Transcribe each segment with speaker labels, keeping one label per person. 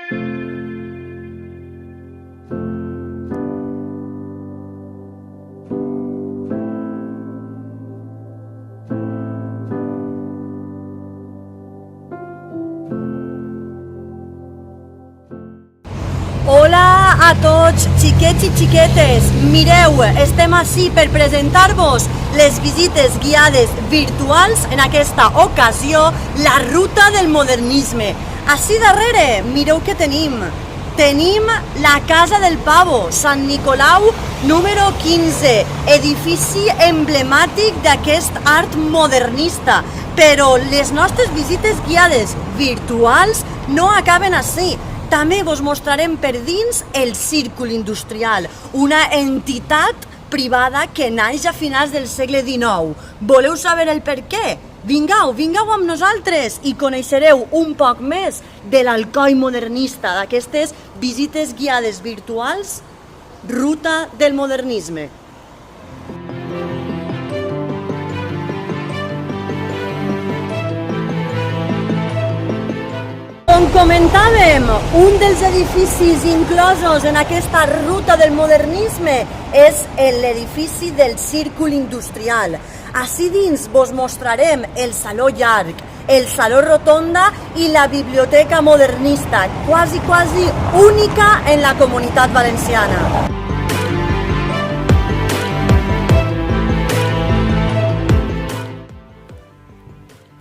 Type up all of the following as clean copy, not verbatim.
Speaker 1: Hola a tots, xiquets i xiquetes. Mireu, estem ací per presentar-vos les visites guiades virtuals, en aquesta ocasió, la ruta del modernisme. Ací darrere, mireu què tenim. Tenim la Casa del Pavo, Sant Nicolau, número 15, edifici emblemàtic d'aquest art modernista. Però les nostres visites guiades virtuals no acaben ací. També vos mostrarem per dins el Círcul Industrial, una entitat privada que naix a finals del segle XIX. Voleu saber el per què? Vingueu amb nosaltres i coneixereu un poc més de l'Alcoi modernista, d'aquestes visites guiades virtuals, Ruta del Modernisme. Com comentàvem, un dels edificis inclosos en aquesta ruta del modernisme és l'edifici del Círcul Industrial. Ací dins vos mostrarem el Saló Llarg, el Saló Rotonda i la Biblioteca Modernista, quasi única en la Comunitat Valenciana.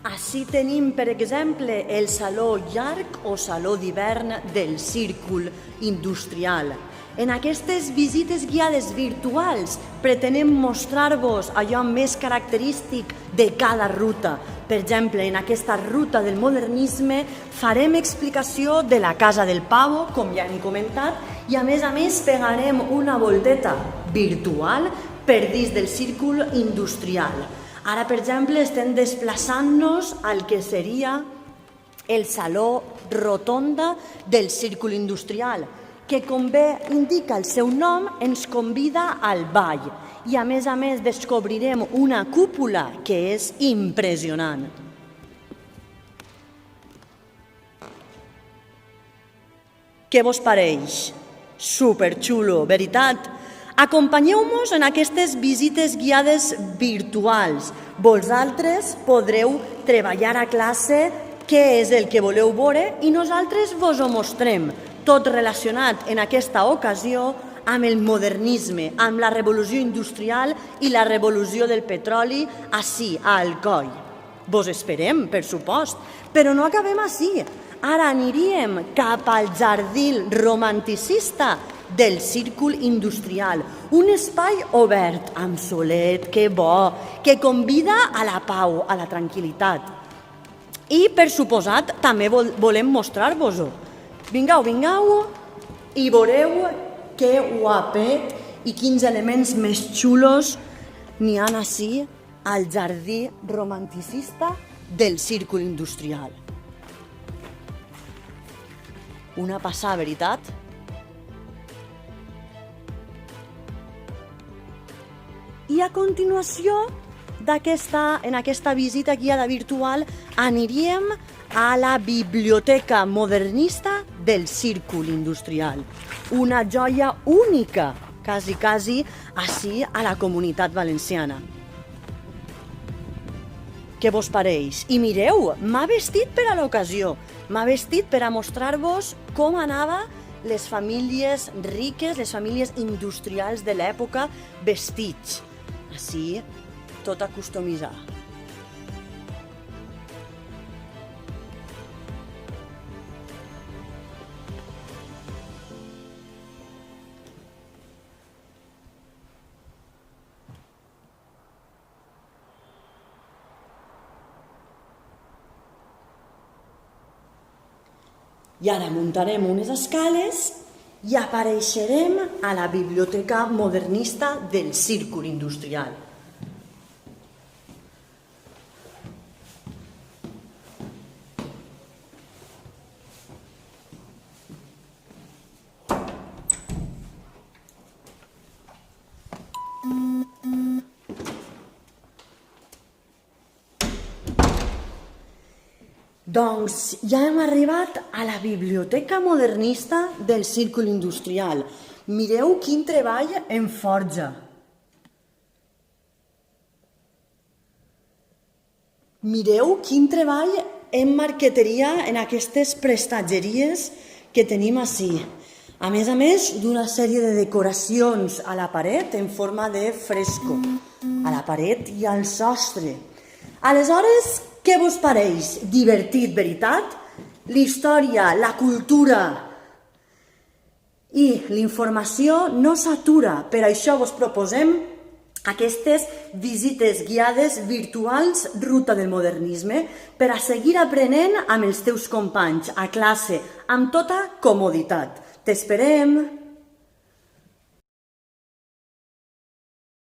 Speaker 1: Ací tenim, per exemple, el Saló Llarg o Saló d'Hivern del Círcul Industrial. En aquestes visites guiades virtuals pretenem mostrar-vos allò més característic de cada ruta. Per exemple, en aquesta ruta del modernisme farem explicació de la Casa del Pavo, com ja hem comentat, i a més pegarem una volteta virtual per dins del Círcul Industrial. Ara, per exemple, estem desplaçant-nos al que seria el Saló Rotonda del Círcul Industrial, que, com bé indica el seu nom, ens convida al ball. I, a més, descobrirem una cúpula que és impressionant. Què vos pareix? Superxulo, veritat? Acompanyeu-nos en aquestes visites guiades virtuals. Vosaltres podreu treballar a classe què és el que voleu veure i nosaltres vos ho mostrem, tot relacionat en aquesta ocasió amb el modernisme, amb la revolució industrial i la revolució del petroli ací, a Alcoi. Vos esperem, per supost, però no acabem ací. Ara aniríem cap al jardí romanticista del Círcul Industrial, un espai obert, amb solet, que bo, que convida a la pau, a la tranquil·litat. I, per suposat, també volem mostrar-vos-ho. Vingueu i veureu que guapet i quins elements més xulos n'hi ha ací al jardí romanticista del Círcul Industrial. Una passada, veritat? I a continuació, en aquesta visita guiada virtual, aniríem a la Biblioteca Modernista del Círcul Industrial. Una joia única, quasi, ací a la Comunitat Valenciana. Què vos pareix? I mireu, m'ha vestit per a l'ocasió. M'ha vestit per a mostrar-vos com anava les famílies riques, les famílies industrials de l'època, vestits. Així, tot a customitzar. I ara muntarem unes escales i apareixerem a la Biblioteca Modernista del Círcul Industrial. Doncs ja hem arribat a la biblioteca modernista del Círcul Industrial. Mireu quin treball en forja. Mireu quin treball en marqueteria en aquestes prestatgeries que tenim ací. A més d'una sèrie de decoracions a la paret en forma de fresco, a la paret i al sostre. Aleshores, què vos pareix? Divertit, veritat? L'història, la cultura i l'informació no s'atura. Per això vos proposem aquestes visites guiades virtuals Ruta del Modernisme per a seguir aprenent amb els teus companys a classe amb tota comoditat. T'esperem!